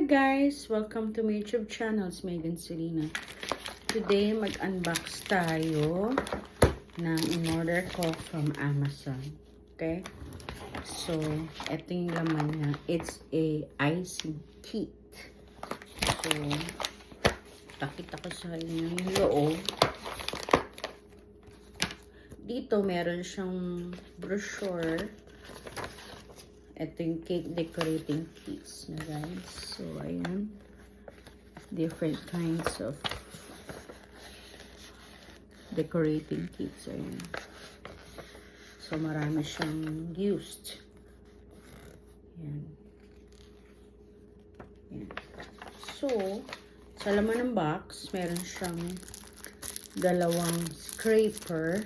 guys! Welcome to my YouTube channel, it's Megan Selena. Today, mag-unbox tayo ng in-order ko from Amazon. Okay? So, ito yung laman niya. It's a icing kit. So, pakita ko sa inyo yung loob. Dito, meron siyang brochure. Ito yung cake decorating kits na guys. So, ayan. Different kinds of decorating kits. Ayan. So, marami siyang used. Ayan. Ayan. So, sa laman ng box, meron siyang dalawang scraper.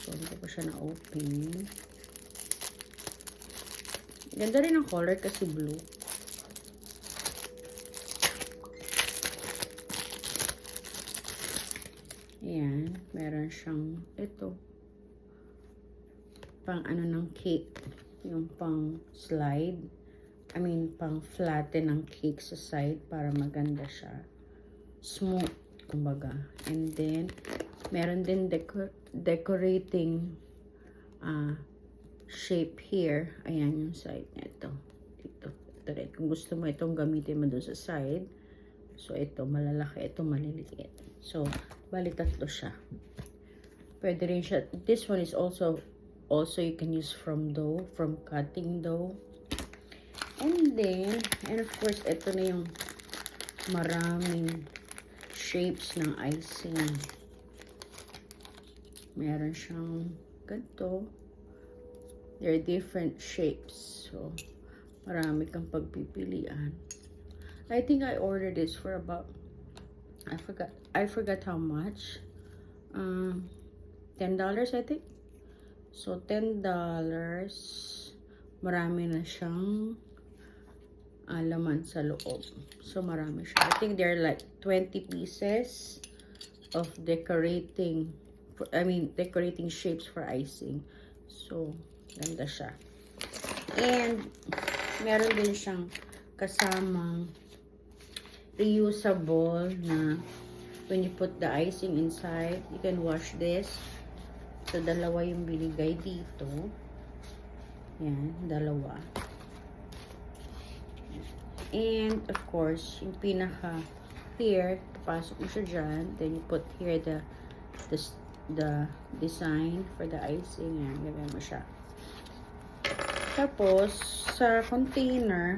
So, hindi ko pa siya na-open. Ganda rin ang color kasi blue. Ayan. Meron siyang ito. Pang ano ng cake. Yung pang slide. I mean, pang flatten ng cake sa side para maganda siya. Smooth, kumbaga. And then, meron din decorating shape here. Ayan yung side nito. Dito. Ito rin. Kung gusto mo itong gamitin mo doon sa side. So, ito malalaki. Ito maliliit. So, bali tatlo siya. Pwede rin siya. This one is also you can use from dough. From cutting dough. And then, and of course, ito na yung maraming shapes ng icing. Meron siyang ganito. There are different shapes. So, marami kang pagpipilian. I think I ordered this for about, I forgot how much. $10, I think. So, $10. Marami na siyang laman sa loob. So, marami siya. I think there are like 20 pieces of decorating shapes for icing. So, ganda siya. And, meron din siyang kasamang reusable na when you put the icing inside, you can wash this. So, dalawa yung binigay dito. Yan, dalawa. And, of course, yung pinaka here, pasok mo siya dyan. Then, you put here the design for the icing. Yan, gagawin mo siya. Tapos, sa container,